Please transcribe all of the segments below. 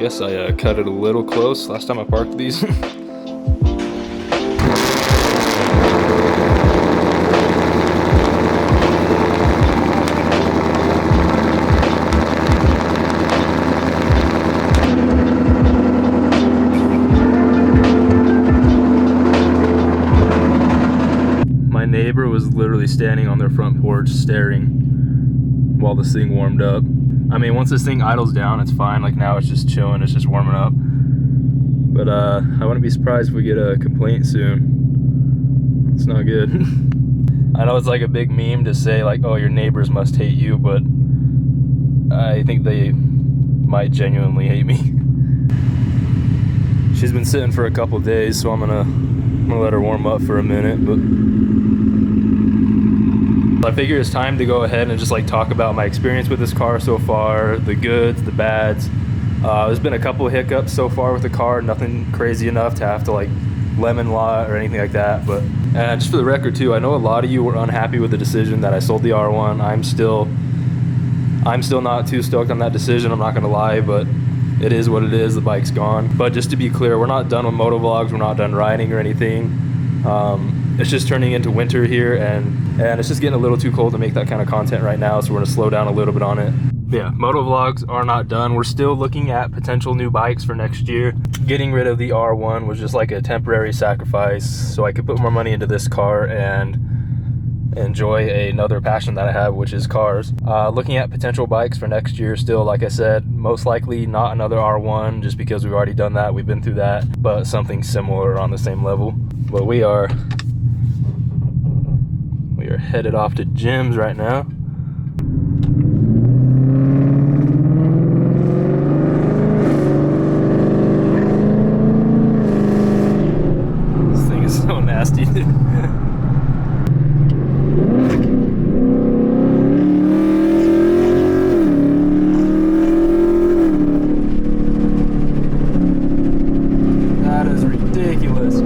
guess I cut it a little close last time I parked these. My neighbor was literally standing on their front porch staring while this thing warmed up. I mean, once this thing idles down, it's fine. Like now it's just chilling, it's just warming up. But I wouldn't be surprised if we get a complaint soon. It's not good. I know it's like a big meme to say like, oh, your neighbors must hate you, but I think they might genuinely hate me. She's been sitting for a couple days, so I'm gonna let her warm up for a minute, but I figure it's time to go ahead and just like talk about my experience with this car so far, the goods, the bads. There's been a couple of hiccups so far with the car, nothing crazy enough to have to like lemon law or anything like that. But just for the record too, I know a lot of you were unhappy with the decision that I sold the R1. I'm still not too stoked on that decision, I'm not gonna lie, but it is what it is, the bike's gone. But just to be clear, we're not done with motovlogs, we're not done riding or anything. It's just turning into winter here, and it's just getting a little too cold to make that kind of content right now, so we're gonna slow down a little bit on it. But yeah, motovlogs are not done. We're still looking at potential new bikes for next year. Getting rid of the R1 was just like a temporary sacrifice, so I could put more money into this car and enjoy another passion that I have, which is cars. Looking at potential bikes for next year still, like I said, most likely not another R1, just because we've already done that, we've been through that, but something similar on the same level. But we are headed off to Jim's right now. This thing is so nasty, dude. That is ridiculous.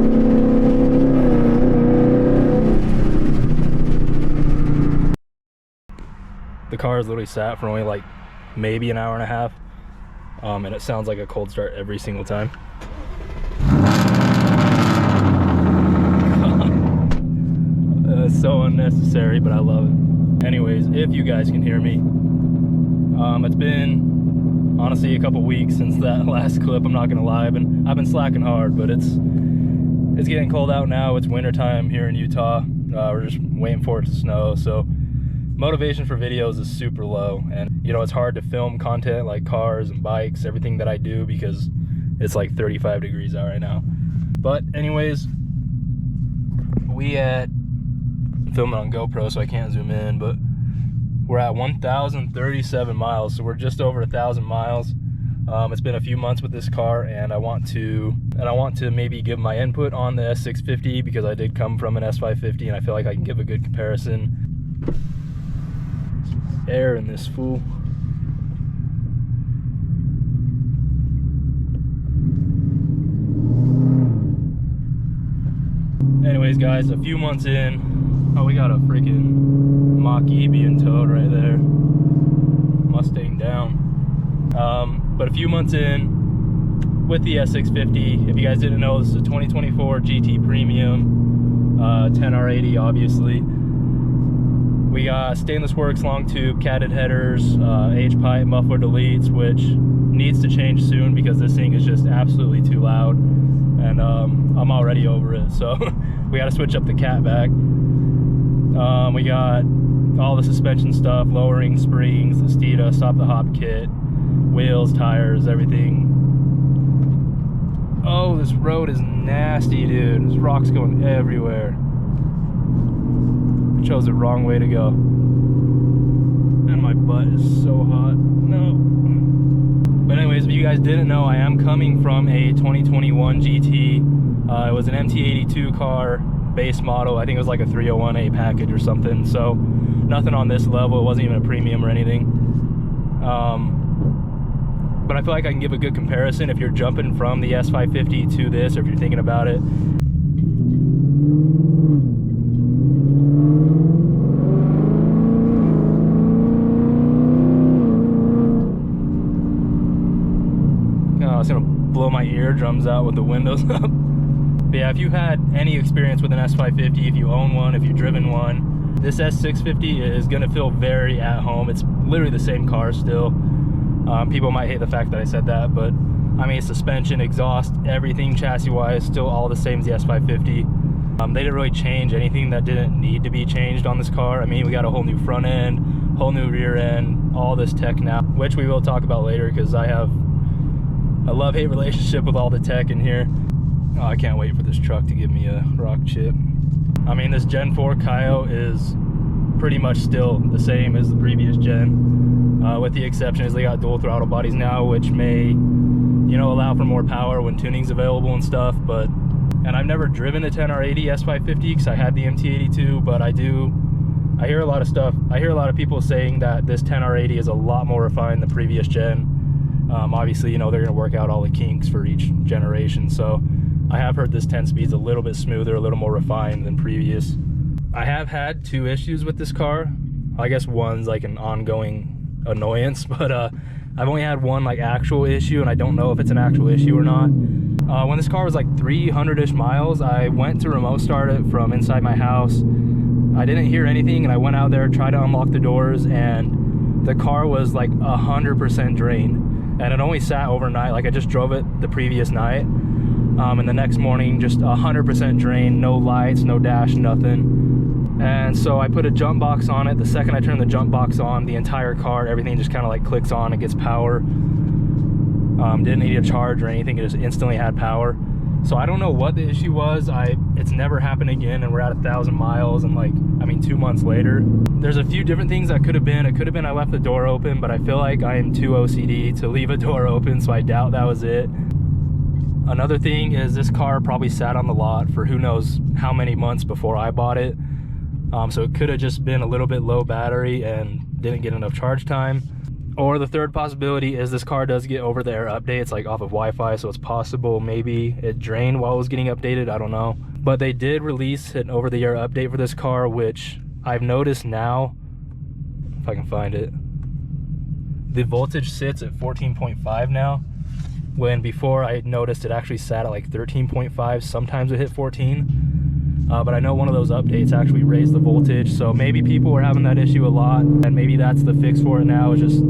The car is literally sat for only like maybe an hour and a half, and it sounds like a cold start every single time. It's so unnecessary, but I love it. Anyways, if you guys can hear me, it's been honestly a couple weeks since that last clip. I'm not gonna lie, I've been slacking hard, but it's getting cold out now. It's winter time here in Utah. We're just waiting for it to snow, so motivation for videos is super low, and you know, it's hard to film content like cars and bikes, everything that I do, because it's like 35 degrees out right now. But anyways, we filming on GoPro, so I can't zoom in, but we're at 1,037 miles, so we're just over 1,000 miles. It's been a few months with this car, and I want to maybe give my input on the S650, because I did come from an S550, and I feel like I can give a good comparison. Air in this fool. Anyways guys, a few months in, oh, we got a freaking Mach-E being towed right there. Mustang down. But a few months in with the S650, if you guys didn't know, this is a 2024 GT Premium, 10R80 obviously. We got stainless works long tube, catted headers, H-pipe, muffler deletes, which needs to change soon because this thing is just absolutely too loud, and I'm already over it, so we got to switch up the cat back. We got all the suspension stuff, lowering springs, the Steeda, stop the hop kit, wheels, tires, everything. Oh, this road is nasty, dude. There's rocks going everywhere. Chose the wrong way to go, and my butt is so hot. No. But anyways, if you guys didn't know, I am coming from a 2021 GT. It was an MT82 car, base model. I think it was like a 301A package or something, so nothing on this level. It wasn't even a premium or anything. But I feel like I can give a good comparison if you're jumping from the S550 to this, or if you're thinking about it. eardrums out with the windows up. But yeah, if you had any experience with an S550, if you own one, if you've driven one, this S650 is gonna feel very at home. It's literally the same car still. People might hate the fact that I said that, but I mean, suspension, exhaust, everything chassis-wise, still all the same as the S550. They didn't really change anything that didn't need to be changed on this car. I mean, we got a whole new front end, whole new rear end, all this tech now, which we will talk about later because I have a love-hate relationship with all the tech in here. Oh, I can't wait for this truck to give me a rock chip. I mean, this Gen 4 Kaio is pretty much still the same as the previous gen, with the exception is they got dual throttle bodies now, which may, you know, allow for more power when tuning's available and stuff. But and I've never driven a 10R80 S550 because I had the MT82, but I hear a lot of stuff. I hear a lot of people saying that this 10R80 is a lot more refined than the previous gen. Obviously, you know, they're going to work out all the kinks for each generation, so I have heard this 10 speed's a little bit smoother, a little more refined than previous. I have had 2 issues with this car. I guess one's like an ongoing annoyance, but I've only had one like actual issue, and I don't know if it's an actual issue or not. When this car was like 300-ish miles, I went to remote start it from inside my house. I didn't hear anything, and I went out there, tried to unlock the doors, and the car was like 100% drained. And it only sat overnight. Like, I just drove it the previous night, and the next morning just 100% drained, no lights, no dash, nothing. And so I put a jump box on it. The second I turn the jump box on, the entire car, everything just kind of like clicks on, it gets power. Didn't need a charge or anything, it just instantly had power. So I don't know what the issue was. It's never happened again, and we're at 1,000 miles, and like, I mean, 2 months later. There's a few different things that could have been. It could have been I left the door open, but I feel like I am too OCD to leave a door open, so I doubt that was it. Another thing is this car probably sat on the lot for who knows how many months before I bought it. So it could have just been a little bit low battery and didn't get enough charge time. Or the third possibility is this car does get over-the-air updates, like off of Wi-Fi, so it's possible maybe it drained while it was getting updated, I don't know. But they did release an over-the-air update for this car, which I've noticed now, if I can find it, the voltage sits at 14.5 now, when before I noticed it actually sat at like 13.5, sometimes it hit 14. But I know one of those updates actually raised the voltage, so maybe people were having that issue a lot, and maybe that's the fix for it now, is just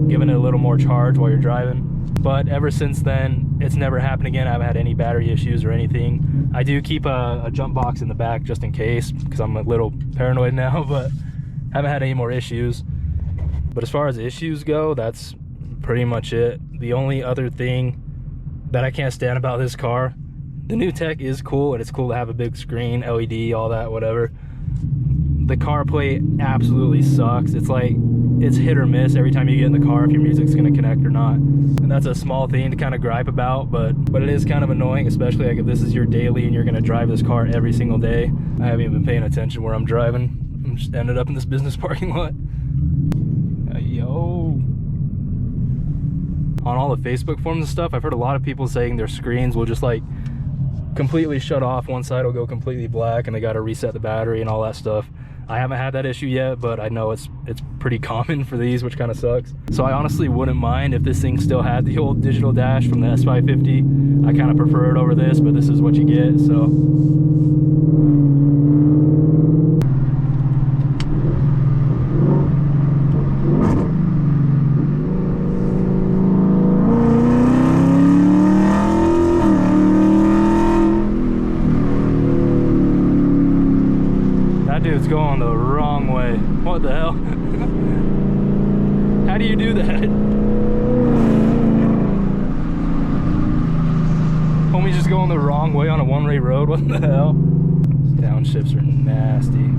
giving it a little more charge while you're driving. But ever since then, it's never happened again. I haven't had any battery issues or anything. I do keep a jump box in the back just in case, because I'm a little paranoid now, but haven't had any more issues. But as far as issues go, that's pretty much it. The only other thing that I can't stand about this car, the new tech is cool, and it's cool to have a big screen, LED, all that, whatever. The CarPlay absolutely sucks. It's like, it's hit or miss every time you get in the car if your music's gonna connect or not. And that's a small thing to kind of gripe about, but it is kind of annoying, especially like if this is your daily and you're gonna drive this car every single day. I haven't even been paying attention where I'm driving. I'm just ended up in this business parking lot. Yo. On all the Facebook forums and stuff, I've heard a lot of people saying their screens will just like completely shut off. One side will go completely black and they got to reset the battery and all that stuff. I haven't had that issue yet, but I know it's pretty common for these, which kind of sucks. So I honestly wouldn't mind if this thing still had the old digital dash from the S550. I kind of prefer it over this, but this is what you get, so. Dude's going the wrong way. What the hell? How do you do that? Homie's just going the wrong way on a one-way road. What the hell? These downshifts are nasty.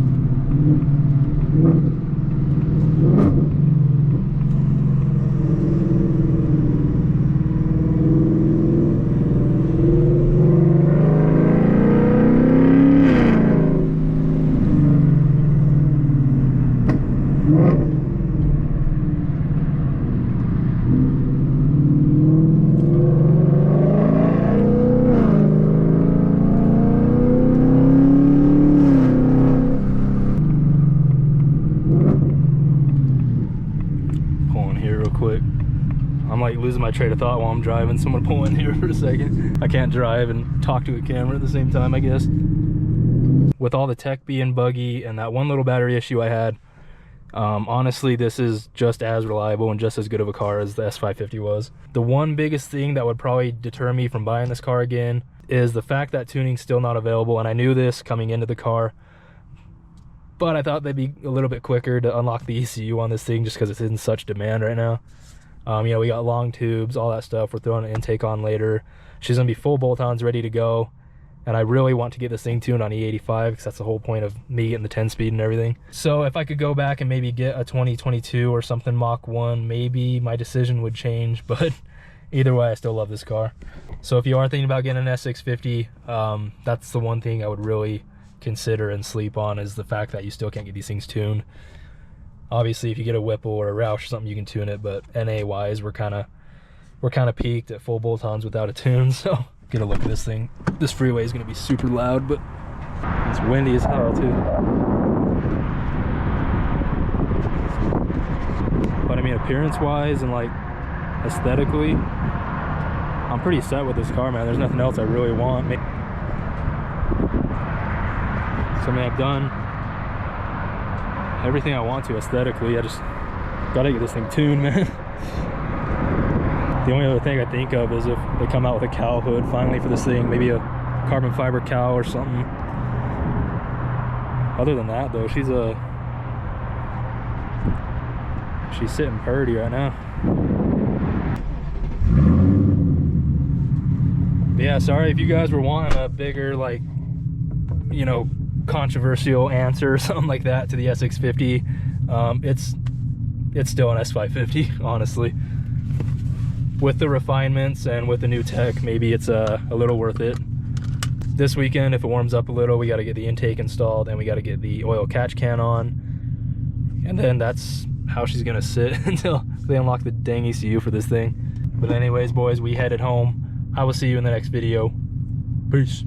like losing my train of thought while I'm driving. Someone pull in here for a second. I can't drive and talk to a camera at the same time, I guess. With all the tech being buggy and that one little battery issue I had, honestly, this is just as reliable and just as good of a car as the S550 was. The one biggest thing that would probably deter me from buying this car again is the fact that tuning's still not available, and I knew this coming into the car, but I thought they'd be a little bit quicker to unlock the ECU on this thing just because it's in such demand right now. You know, we got long tubes, all that stuff. We're throwing an intake on later. She's gonna be full bolt-ons ready to go, and I really want to get this thing tuned on E85 because that's the whole point of me getting the 10-speed and everything. So if I could go back and maybe get a 2022 or something Mach 1, maybe my decision would change, but either way, I still love this car. So if you are thinking about getting an S650, that's the one thing I would really consider and sleep on, is the fact that you still can't get these things tuned. Obviously, if you get a Whipple or a Roush or something, you can tune it, but NA-wise, we're kind of peaked at full bolt-ons without a tune, so get a look at this thing. This freeway is going to be super loud, but it's windy as hell too. But I mean, appearance-wise and like aesthetically, I'm pretty set with this car, man. There's nothing else I really want. So I mean, I've done everything I want to aesthetically. I just gotta get this thing tuned, man. The only other thing I think of is if they come out with a cowl hood finally for this thing, maybe a carbon fiber cowl or something. Other than that though, she's sitting purdy right now. But yeah, sorry if you guys were wanting a bigger, like, you know, controversial answer or something like that to the S650. It's still an S550, honestly. With the refinements and with the new tech, maybe it's a little worth it. This weekend, if it warms up a little, we got to get the intake installed and we got to get the oil catch can on, and then that's how she's gonna sit until they unlock the dang ECU for this thing. But anyways, boys, we headed home. I will see you in the next video. Peace.